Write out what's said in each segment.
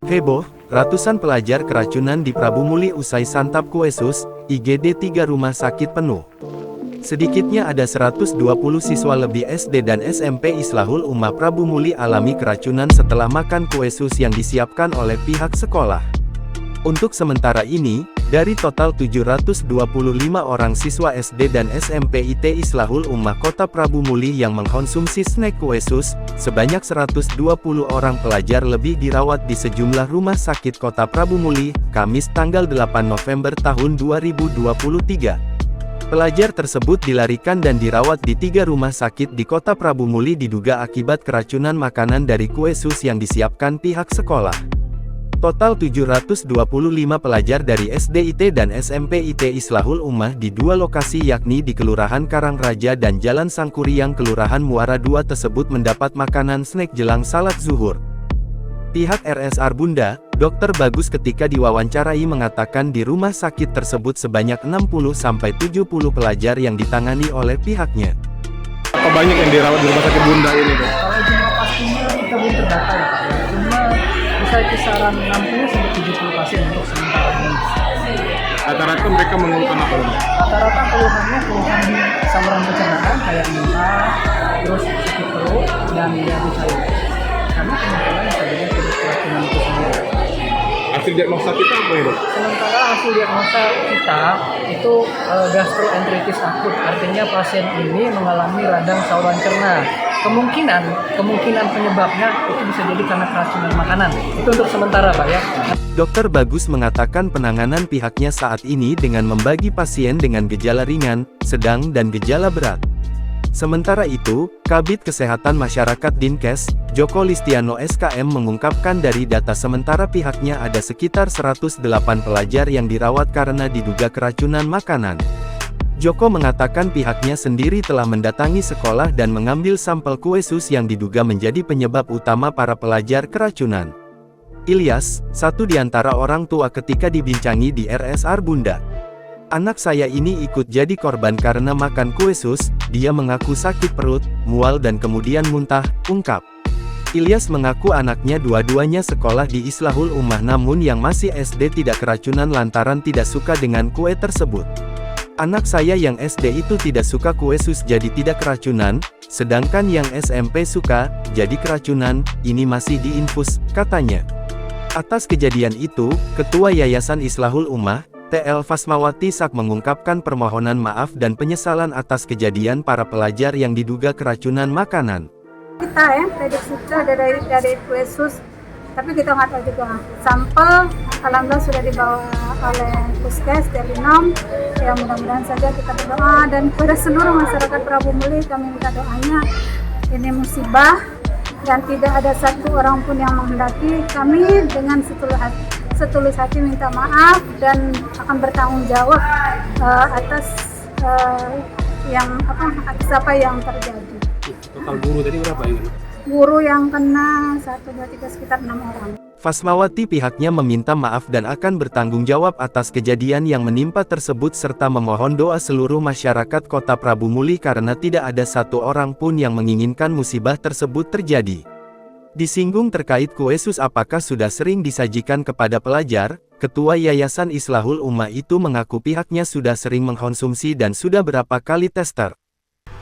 Heboh, ratusan pelajar keracunan di Prabu Muli usai santap kue sus, IGD 3 rumah sakit penuh. Sedikitnya ada 120 siswa lebih SD dan SMP Islahul Ummah Prabu Muli alami keracunan setelah makan kue sus yang disiapkan oleh pihak sekolah. Untuk sementara ini, dari total 725 orang siswa SD dan SMP IT Islahul Ummah Kota Prabu Muli yang mengkonsumsi snack kue sus, sebanyak 120 orang pelajar lebih dirawat di sejumlah rumah sakit Kota Prabu Muli, Kamis tanggal 8 November tahun 2023. Pelajar tersebut dilarikan dan dirawat di 3 rumah sakit di Kota Prabu Muli diduga akibat keracunan makanan dari kue sus yang disiapkan pihak sekolah. Total 725 pelajar dari SD IT dan SMP IT Islahul Ummah di 2 lokasi yakni di Kelurahan Karangraja dan Jalan Sangkuriang Kelurahan Muara II tersebut mendapat makanan snack jelang salat zuhur. Pihak RSR Bunda, Dr. Bagus ketika diwawancarai mengatakan di rumah sakit tersebut sebanyak 60-70 pelajar yang ditangani oleh pihaknya. Apa banyak yang dirawat di rumah sakit Bunda ini, Dok? Kalau jumlah pastinya kita belum terdata ya Pak. Cuma bisa kisaran 60-70 pasien untuk sementara ini. Rata-rata mereka mengeluhkan apa, Dok? Rata-rata keluhan saluran pencernaan kayak muntah, terus sakit perut, dan diare cair. Karena kemungkinan tadinya tidak keracunan itu sendiri. Hasil diagnosa kita apa ya, Dok? Sementara hasil diagnosa kita itu gastroenteritis akut, artinya pasien ini mengalami radang saluran cerna. Kemungkinan penyebabnya itu bisa jadi karena keracunan makanan. Itu untuk sementara Pak ya. Dr. Bagus mengatakan penanganan pihaknya saat ini dengan membagi pasien dengan gejala ringan, sedang dan gejala berat. Sementara itu, Kabid Kesehatan Masyarakat Dinkes, Joko Listiano SKM mengungkapkan dari data sementara pihaknya ada sekitar 108 pelajar yang dirawat karena diduga keracunan makanan. Joko mengatakan pihaknya sendiri telah mendatangi sekolah dan mengambil sampel kue sus yang diduga menjadi penyebab utama para pelajar keracunan. Ilyas, satu di antara orang tua ketika dibincangi di RSR Bunda. Anak saya ini ikut jadi korban karena makan kue sus, dia mengaku sakit perut, mual dan kemudian muntah, ungkap. Ilyas mengaku anaknya dua-duanya sekolah di Islahul Ummah namun yang masih SD tidak keracunan lantaran tidak suka dengan kue tersebut. Anak saya yang SD itu tidak suka kue sus jadi tidak keracunan, sedangkan yang SMP suka, jadi keracunan, ini masih diinfus, katanya. Atas kejadian itu, Ketua Yayasan Islahul Ummah, TL Fasmawati Sak mengungkapkan permohonan maaf dan penyesalan atas kejadian para pelajar yang diduga keracunan makanan. Kita prediksi itu ada dari kue sus, tapi kita nggak tahu juga. Sampel, alhamdulillah sudah dibawa oleh Puskes dari NOM. Ya mudah-mudahan saja kita berdoa dan kepada seluruh masyarakat Prabu Muli kami minta doanya. Ini musibah dan tidak ada satu orang pun yang menghendaki. Kami dengan setulus hati minta maaf dan akan bertanggung jawab atas apa yang terjadi. Total guru tadi berapa ini? Guru yang kena 1, 2, 3 sekitar 6 orang. Fasmawati pihaknya meminta maaf dan akan bertanggung jawab atas kejadian yang menimpa tersebut serta memohon doa seluruh masyarakat Kota Prabu Muli karena tidak ada satu orang pun yang menginginkan musibah tersebut terjadi. Disinggung terkait kue sus apakah sudah sering disajikan kepada pelajar, Ketua Yayasan Islahul Ummah itu mengaku pihaknya sudah sering mengkonsumsi dan sudah berapa kali tester.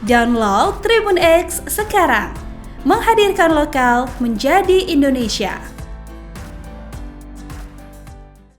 Download Tribun X sekarang, menghadirkan lokal menjadi Indonesia.